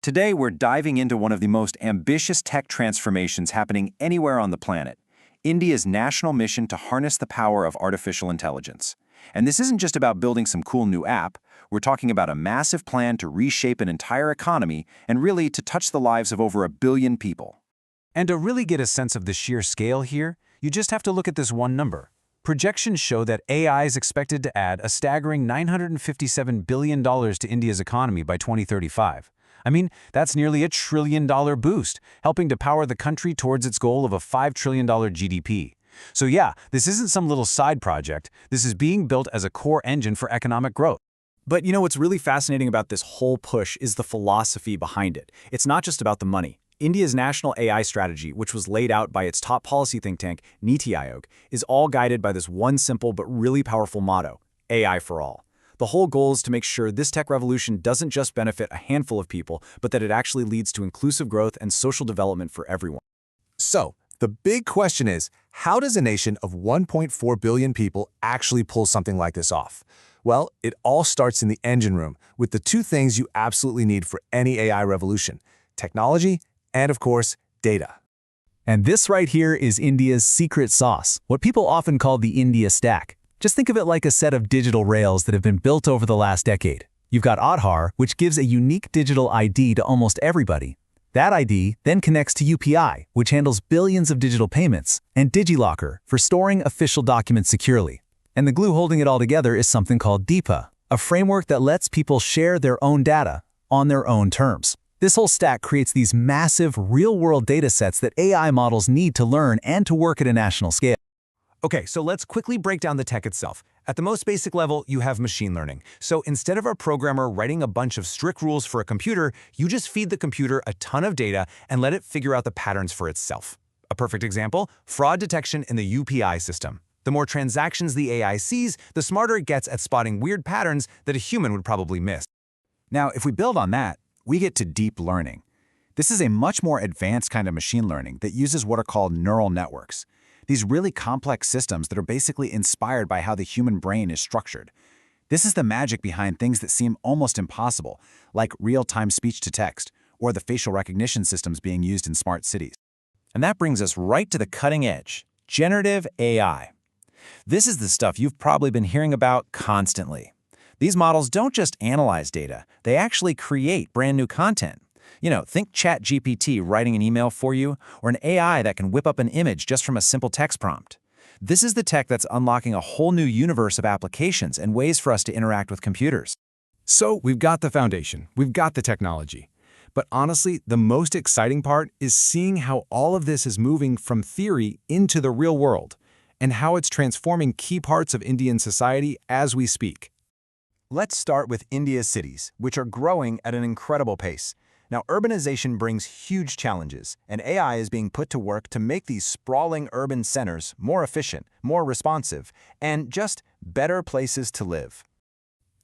Today, we're diving into one of the most ambitious tech transformations happening anywhere on the planet, India's national mission to harness the power of artificial intelligence. And this isn't just about building some cool new app, we're talking about a massive plan to reshape an entire economy and really to touch the lives of over 1 billion people. And to really get a sense of the sheer scale here, you just have to look at this one number. Projections show that AI is expected to add a staggering $957 billion to India's economy by 2035. I mean, that's nearly $1 trillion boost, helping to power the country towards its goal of a $5 trillion GDP. So yeah, this isn't some little side project. This is being built as a core engine for economic growth. But you know what's really fascinating about this whole push is the philosophy behind it. It's not just about the money. India's national AI strategy, which was laid out by its top policy think tank, Niti Aayog, is all guided by this one simple but really powerful motto: AI for all. The whole goal is to make sure this tech revolution doesn't just benefit a handful of people, but that it actually leads to inclusive growth and social development for everyone. So, the big question is, how does a nation of 1.4 billion people actually pull something like this off? Well, it all starts in the engine room with the two things you absolutely need for any AI revolution: technology and, of course, data. And this right here is India's secret sauce, what people often call the India Stack. Just think of it like a set of digital rails that have been built over the last decade. You've got Aadhaar, which gives a unique digital ID to almost everybody. That ID then connects to UPI, which handles billions of digital payments, and DigiLocker for storing official documents securely. And the glue holding it all together is something called DIPA, a framework that lets people share their own data on their own terms. This whole stack creates these massive, real-world data sets that AI models need to learn and to work at a national scale. Okay, so let's quickly break down the tech itself. At the most basic level, you have machine learning. So instead of a programmer writing a bunch of strict rules for a computer, you just feed the computer a ton of data and let it figure out the patterns for itself. A perfect example: fraud detection in the UPI system. The more transactions the AI sees, the smarter it gets at spotting weird patterns that a human would probably miss. Now, if we build on that, we get to deep learning. This is a much more advanced kind of machine learning that uses what are called neural networks. These really complex systems that are basically inspired by how the human brain is structured. This is the magic behind things that seem almost impossible, like real-time speech-to-text, or the facial recognition systems being used in smart cities. And that brings us right to the cutting edge: generative AI. This is the stuff you've probably been hearing about constantly. These models don't just analyze data, they actually create brand new content. Think ChatGPT writing an email for you, or an AI that can whip up an image just from a simple text prompt. This is the tech that's unlocking a whole new universe of applications and ways for us to interact with computers. So, we've got the foundation, we've got the technology. But honestly, the most exciting part is seeing how all of this is moving from theory into the real world, and how it's transforming key parts of Indian society as we speak. Let's start with India's cities, which are growing at an incredible pace. Now, urbanization brings huge challenges, and AI is being put to work to make these sprawling urban centers more efficient, more responsive, and just better places to live.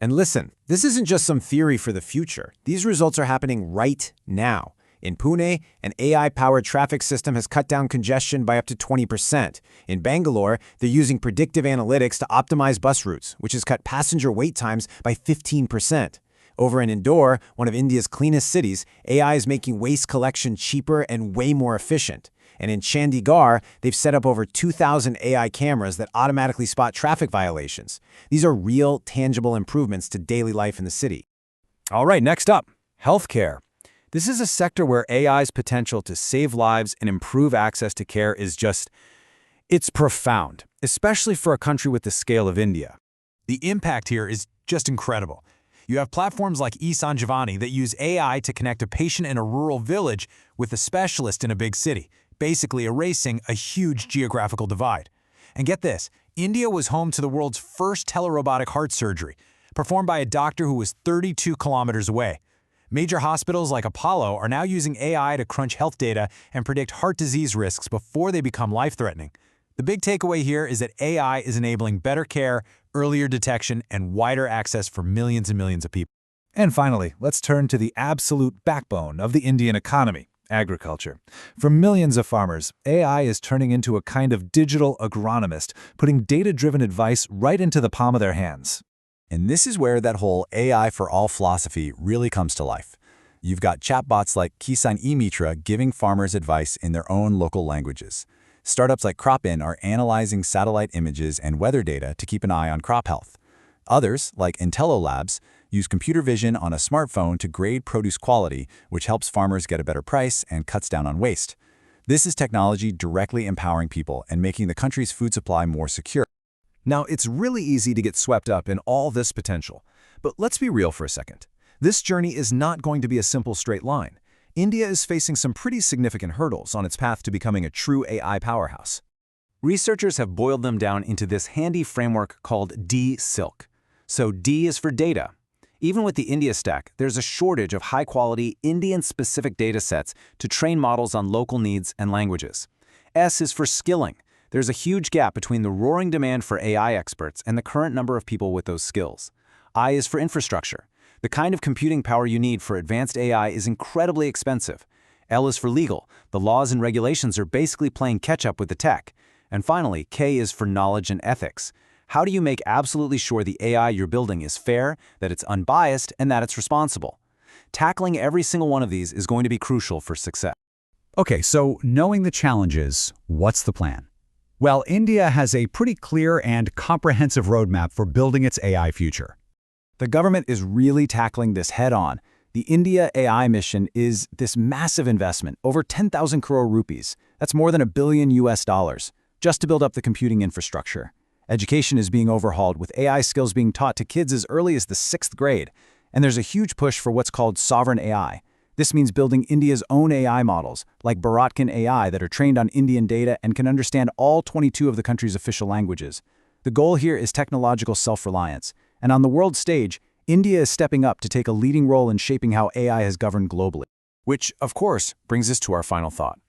And listen, this isn't just some theory for the future. These results are happening right now. In Pune, an AI-powered traffic system has cut down congestion by up to 20%. In Bangalore, they're using predictive analytics to optimize bus routes, which has cut passenger wait times by 15%. Over in Indore, one of India's cleanest cities, AI is making waste collection cheaper and way more efficient. And in Chandigarh, they've set up over 2,000 AI cameras that automatically spot traffic violations. These are real, tangible improvements to daily life in the city. All right, next up, healthcare. This is a sector where AI's potential to save lives and improve access to care is it's profound, especially for a country with the scale of India. The impact here is just incredible. You have platforms like eSanjeevani that use AI to connect a patient in a rural village with a specialist in a big city, basically erasing a huge geographical divide. And get this, India was home to the world's first telerobotic heart surgery, performed by a doctor who was 32 kilometers away. Major hospitals like Apollo are now using AI to crunch health data and predict heart disease risks before they become life-threatening. The big takeaway here is that AI is enabling better care, earlier detection, and wider access for millions and millions of people. And finally, let's turn to the absolute backbone of the Indian economy: agriculture. For millions of farmers, AI is turning into a kind of digital agronomist, putting data-driven advice right into the palm of their hands. And this is where that whole AI for all philosophy really comes to life. you've got chatbots like Kisan eMitra giving farmers advice in their own local languages. Startups like Cropin are analyzing satellite images and weather data to keep an eye on crop health. Others, like Intello Labs, use computer vision on a smartphone to grade produce quality, which helps farmers get a better price and cuts down on waste. This is technology directly empowering people and making the country's food supply more secure. Now, it's really easy to get swept up in all this potential. But let's be real for a second. This journey is not going to be a simple straight line. India is facing some pretty significant hurdles on its path to becoming a true AI powerhouse. Researchers have boiled them down into this handy framework called DSILC. So D is for data. Even with the India Stack, there's a shortage of high-quality, Indian-specific data sets to train models on local needs and languages. S is for skilling. There's a huge gap between the roaring demand for AI experts and the current number of people with those skills. I is for infrastructure. The kind of computing power you need for advanced AI is incredibly expensive. L is for legal. The laws and regulations are basically playing catch-up with the tech. And finally, K is for knowledge and ethics. How do you make absolutely sure the AI you're building is fair, that it's unbiased, and that it's responsible? Tackling every single one of these is going to be crucial for success. Okay, so knowing the challenges, what's the plan? Well, India has a pretty clear and comprehensive roadmap for building its AI future. The government is really tackling this head-on. The India AI mission is this massive investment, over 10,000 crore rupees. That's more than $1 billion US, just to build up the computing infrastructure. Education is being overhauled, with AI skills being taught to kids as early as the 6th grade. And there's a huge push for what's called sovereign AI. This means building India's own AI models, like Bharatkin AI, that are trained on Indian data and can understand all 22 of the country's official languages. The goal here is technological self-reliance. And on the world stage, India is stepping up to take a leading role in shaping how AI has governed globally. Which, of course, brings us to our final thought.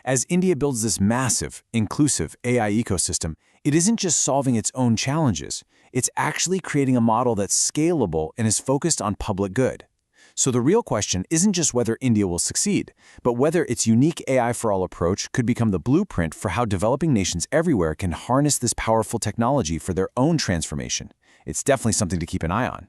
As India builds this massive, inclusive AI ecosystem, it isn't just solving its own challenges. It's actually creating a model that's scalable and is focused on public good. So the real question isn't just whether India will succeed, but whether its unique AI for all approach could become the blueprint for how developing nations everywhere can harness this powerful technology for their own transformation. It's definitely something to keep an eye on.